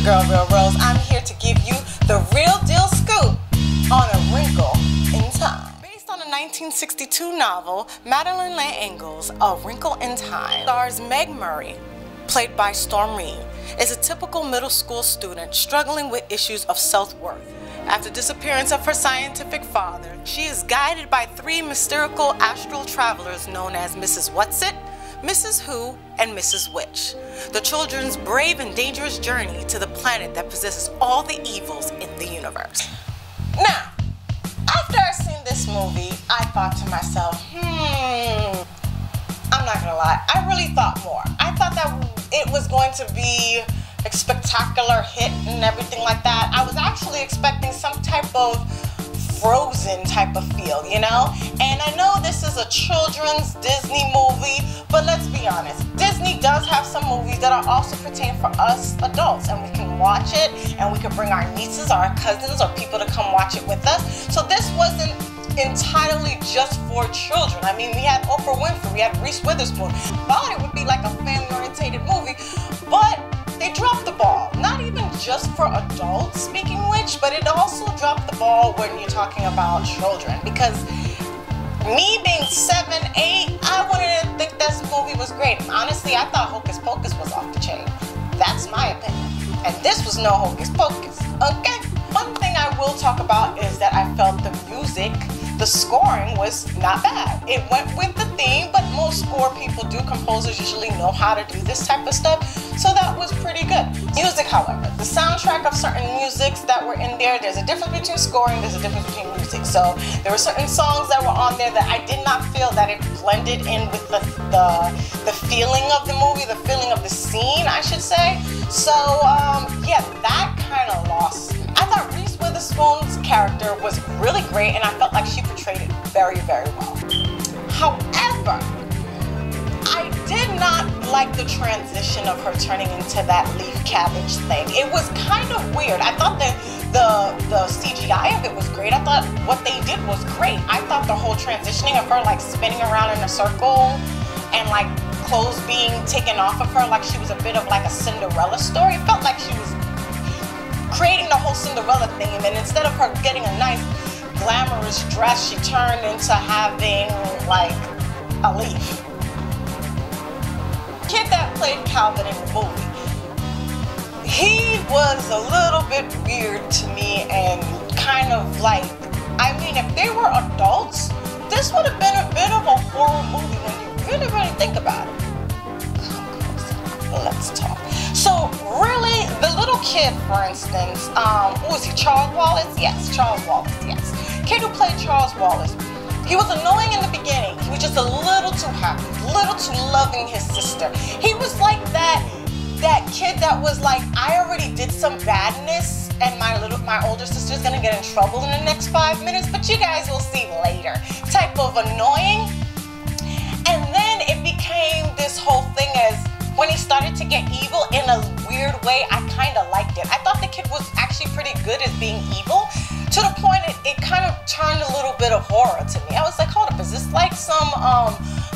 girl, Real Rose. I'm here to give you the real deal scoop on A Wrinkle in Time. Based on a 1962 novel, Madeleine L'Engle's A Wrinkle in Time stars Meg Murray, played by Storm Reid, is a typical middle school student struggling with issues of self-worth. After the disappearance of her scientific father, she is guided by three mystical astral travelers known as Mrs. Whatsit, Mrs. Who, and Mrs. Witch. The children's brave and dangerous journey to the planet that possesses all the evils in the universe. Now, after I seen this movie, I thought to myself, I'm not gonna lie, I really thought more. I thought that it was going to be a spectacular hit and everything like that. I was actually expecting some type of Frozen type of feel, you know? And I know this is a children's Disney movie, but let's be honest, Disney does have some movies that are also pertain for us adults, and we can watch it, and we can bring our nieces, our cousins, or people to come watch it with us. So this wasn't entirely just for children. I mean, we had Oprah Winfrey, we had Reese Witherspoon. Thought it would be like a family-oriented movie, but they dropped the ball. Not even just for adults, speaking which, but it also dropped the ball when you're talking about children. Because me being 7, 8, I wanted to think this movie was great. Honestly, I thought Hocus Pocus was off the chain. That's my opinion. And this was no Hocus Pocus, okay? One thing I will talk about is that I felt the music, the scoring was not bad. It went with the theme, but most score people do. Composers usually know how to do this type of stuff, so that was pretty good. Music, however, the soundtrack of certain musics that were in there, there's a difference between scoring, there's a difference between music. So there were certain songs that were on there that I did not feel that it blended in with the feeling of the movie, the feeling of the scene, I should say. So yeah, that kind of lost me. I thought Reese Witherspoon's character was really great, and I felt like she portrayed it very, very well. However, I did not like the transition of her turning into that leaf cabbage thing. It was kind of weird. I thought that the CGI of it was great. I thought what they did was great. I thought the whole transitioning of her like spinning around in a circle and like clothes being taken off of her like she was a bit of like a Cinderella story. It felt like she was creating the whole Cinderella theme, and instead of her getting a nice glamorous dress, she turned into having like a leaf. The kid that played Calvin in the movie, he was a little bit weird to me, and kind of like, I mean, if they were adults, this would have been a bit of a horror movie when you really, really think about it. Let's talk. So really, the little kid, for instance, who was he, Charles Wallace? Yes, Charles Wallace, yes. Kid who played Charles Wallace, he was annoying in the beginning. He was just a little too happy, a little too loving his sister. He was like that kid that was like, I already did some badness, and my older sister's gonna get in trouble in the next 5 minutes, but you guys will see later. Type of annoying. And then it became this whole thing as, when he started to get evil in a weird way, I kind of liked it. I thought the kid was actually pretty good at being evil, to the point it kind of turned a little bit of horror to me. I was like, hold up, is this like some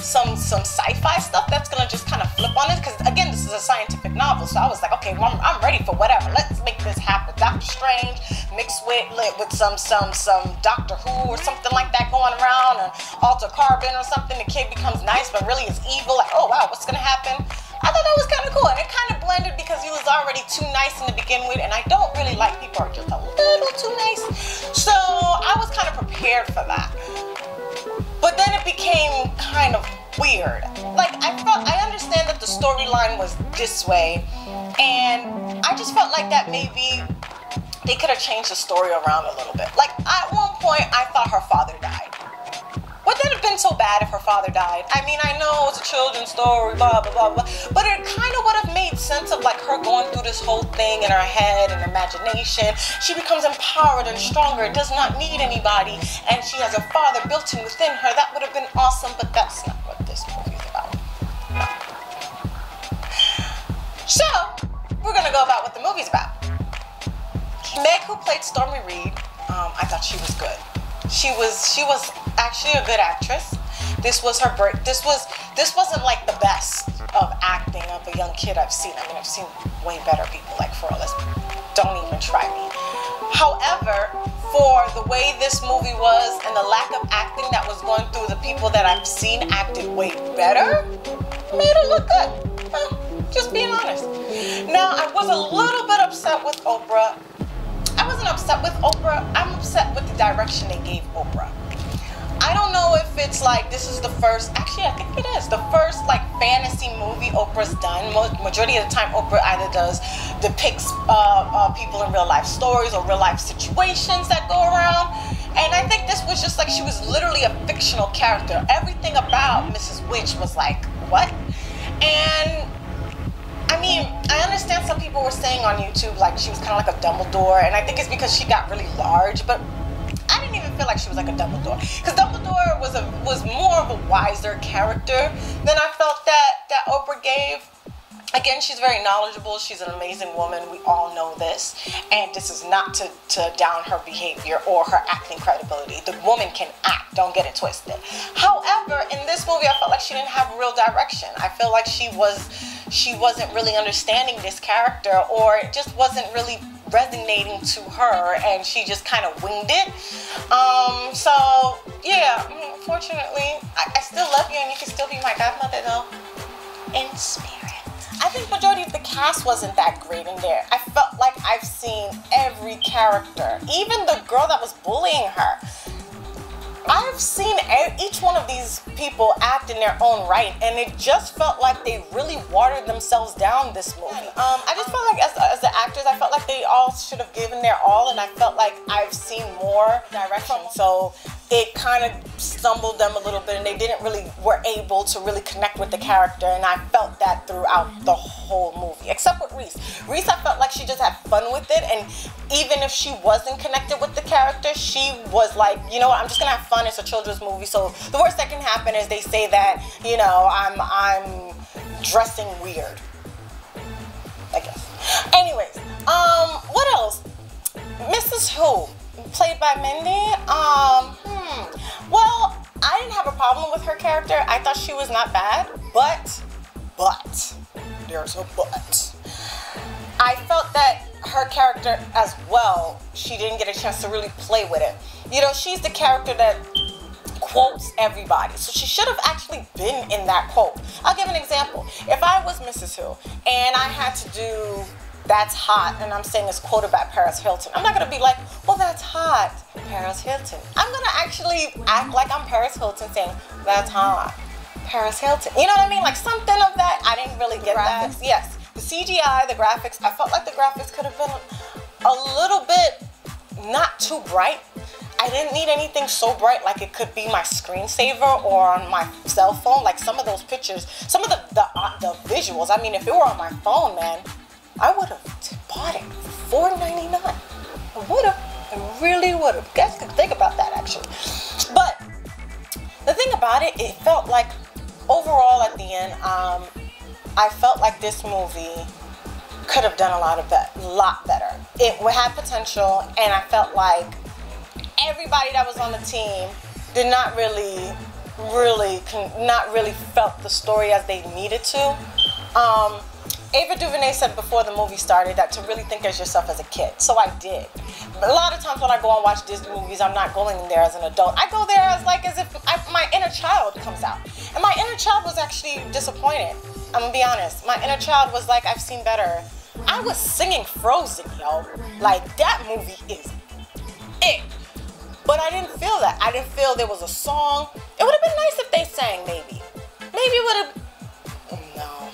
sci-fi stuff that's gonna just kind of flip on it? Because again, this is a scientific novel, so I was like, okay, well, I'm ready for whatever. Let's make this happen. Doctor Strange mixed with some Doctor Who or something like that going around, and Alter Carbon or something. The kid becomes nice, but really is evil. Like, oh wow, what's gonna happen? I thought that was kind of cool, and it kind of blended because he was already too nice in the begin with, and I don't really like people who are just a little too nice. So I was kind of prepared for that. But then it became kind of weird. Like, I understand that the storyline was this way, and I just felt like that maybe they could have changed the story around a little bit. Like, at one point, I thought her father died. Would that have been so bad if her father died? I mean, I know it's a children's story, blah, blah, blah, blah, but it kind of would have made sense of like her going through this whole thing in her head and imagination. She becomes empowered and stronger, does not need anybody, and she has a father built in within her. That would have been awesome, but that's not what this movie is about. No. So, we're gonna go about what the movie's about. Meg, who played Stormy Reid, I thought she was good. She was actually a good actress. This was her break. This wasn't like the best of acting of a young kid I've seen. I mean, I've seen way better people, like for real. try me. However, for the way this movie was and the lack of acting that was going through, the people that I've seen acted way better, made it look good. Just being honest. Now, I was a little bit upset with Oprah. I wasn't upset with Oprah. I'm upset with the direction they gave Oprah. I don't know if it's like this is the first, actually I think it is, the first like fantasy movie Oprah's done. Majority of the time Oprah either depicts people in real life stories or real life situations that go around. And I think this was just like, she was literally a fictional character. Everything about Mrs. Witch was like, what? And I mean, I understand some people were saying on YouTube like she was kind of like a Dumbledore, and I think it's because she got really large, but I didn't even feel like she was like a Dumbledore, because Dumbledore was more of a wiser character than I felt that Oprah gave. Again, she's very knowledgeable. She's an amazing woman. We all know this. And this is not to down her behavior or her acting credibility. The woman can act. Don't get it twisted. However, in this movie, I felt like she didn't have real direction. I feel like she wasn't really understanding this character, or it just wasn't really resonating to her, and she just kind of winged it. So yeah, unfortunately, I still love you, and you can still be my godmother though, in spirit. I think majority of the cast wasn't that great in there. I felt like I've seen every character, even the girl that was bullying her. I've seen each one of these people act in their own right, and it just felt like they really watered themselves down this movie. I just felt like as the actors, I felt like they all should have given their all, and I felt like I've seen more direction. So it kind of stumbled them a little bit, and they were able to really connect with the character, and I felt that throughout the whole movie, except with Reese. Reese, I felt like she just had fun with it, and even if she wasn't connected with the character, she was like, you know what, I'm just gonna have fun. It's a children's movie, so the worst that can happen is they say that, you know, I'm dressing weird, I guess. Anyways, what else? Mrs. Who, played by Mindy. Well, I didn't have a problem with her character. I thought she was not bad, but there's a but. I felt that her character as well, she didn't get a chance to really play with it. You know, she's the character that quotes everybody, so she should have actually been in that quote. I'll give an example. If I was Mrs. Who and I had to do That's Hot, and I'm saying it's quoted by Paris Hilton, I'm not gonna be like, well, that's hot, Paris Hilton. I'm gonna actually act like I'm Paris Hilton saying, that's hot, Paris Hilton. You know what I mean? Like something of that. I didn't really get that. Yes, the CGI, the graphics, I felt like the graphics could have been a little bit not too bright. I didn't need anything so bright like it could be my screensaver or on my cell phone. Like some of those pictures, some of the visuals, I mean, if it were on my phone, man, I would have bought it for $4.99. I would have. I really would have. You guys could think about that, actually. But the thing about it, it felt like overall at the end, I felt like this movie could have done a lot better. It had potential, and I felt like everybody that was on the team did not really felt the story as they needed to. Ava DuVernay said before the movie started that to really think as yourself as a kid. So I did. But a lot of times when I go and watch Disney movies, I'm not going in there as an adult. I go there as if my inner child comes out. And my inner child was actually disappointed. I'm gonna be honest. My inner child was like, I've seen better. I was singing Frozen, yo. Like, that movie is it. But I didn't feel that. I didn't feel there was a song. It would have been nice if they sang, maybe. Maybe it would have... No.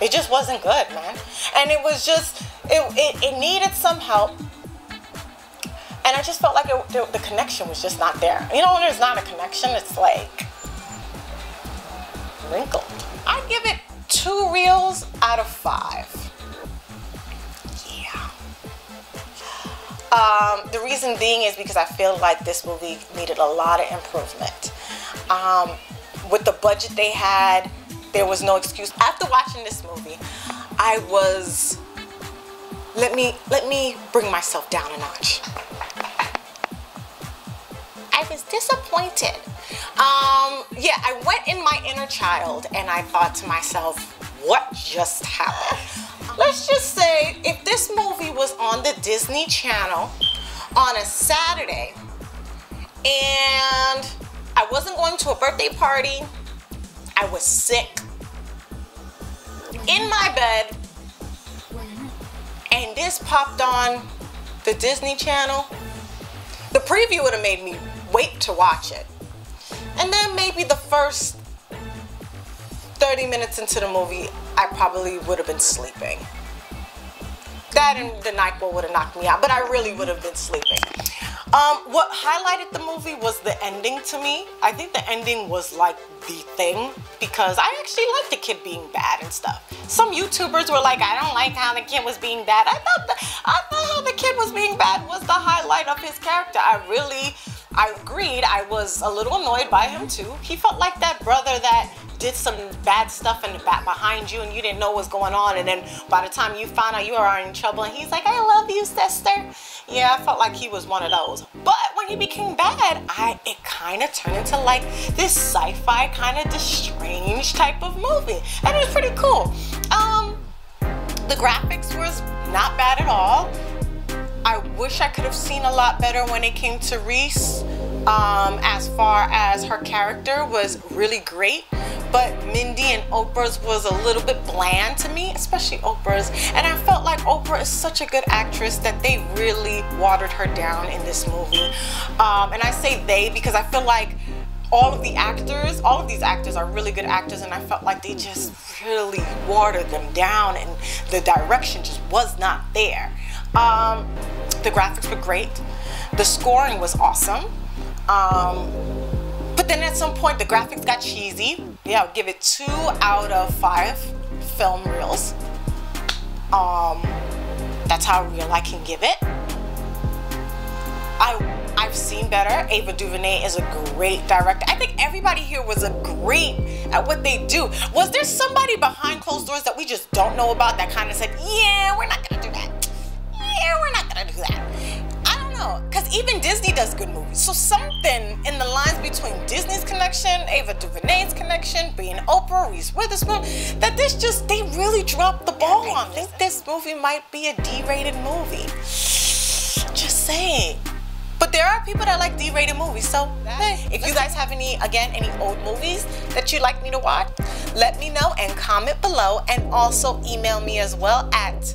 It just wasn't good, man. And it was just... It needed some help. And I just felt like the connection was just not there. You know when there's not a connection, it's like... wrinkled. I'd give it 2 reels out of 5. The reason being is because I feel like this movie needed a lot of improvement. With the budget they had, there was no excuse. After watching this movie, I was, let me bring myself down a notch. I was disappointed. Yeah, I went in my inner child and I thought to myself, what just happened? let's just say if this movie was on the Disney Channel on a Saturday and I wasn't going to a birthday party, I was sick in my bed, and this popped on the Disney Channel, the preview would have made me wait to watch it. And then maybe the first 30 minutes into the movie, I probably would have been sleeping. That and the NyQuil would have knocked me out, but I really would have been sleeping. What highlighted the movie was the ending to me. I think the ending was like the thing, because I actually liked the kid being bad and stuff. Some YouTubers were like, I don't like how the kid was being bad. I thought how the kid was being bad was the highlight of his character. I agreed. I was a little annoyed by him too. He felt like that brother that did some bad stuff in the back behind you and you didn't know what's going on, and then by the time you found out you were in trouble and he's like, I love you, sister. Yeah, I felt like he was one of those. But when he became bad, it kind of turned into like this sci-fi kind of strange type of movie, and it was pretty cool. The graphics was not bad at all. I wish I could have seen a lot better when it came to Reese. As far as her character was really great, but Mindy and Oprah's was a little bit bland to me, especially Oprah's, and I felt like Oprah is such a good actress that they really watered her down in this movie. And I say they because I feel like all of these actors are really good actors, and I felt like they just really watered them down and the direction just was not there. The graphics were great. The scoring was awesome. But then at some point the graphics got cheesy. Yeah, I'll give it 2 out of 5 film reels. That's how real I can give it. I've seen better. Ava DuVernay is a great director. I think everybody here was great at what they do. Was there somebody behind closed doors that we just don't know about that kind of said, yeah, we're not gonna do that. Yeah, we're not gonna do that. I don't know, because even Disney does good movies. So something in the lines between Disney's connection, Ava DuVernay's connection, being Oprah, Reese Witherspoon, that they really dropped the ball on this. This movie might be a D-rated movie. Just saying. But there are people that like D-rated movies, so hey, if you guys have any old movies that you'd like me to watch, let me know and comment below, and also email me as well at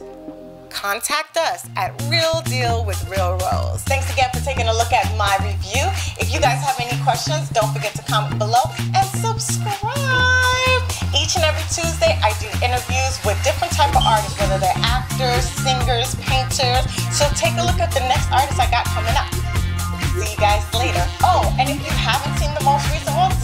contact us at Real Deal with Real Rose. Thanks again for taking a look at my review. If you guys have any questions, don't forget to comment below and subscribe. Each and every Tuesday, I do interviews with different type of artists, whether they're actors, singers, painters. So take a look at the next artist I got coming up. See you guys later. Oh, and if you haven't seen the most recent one,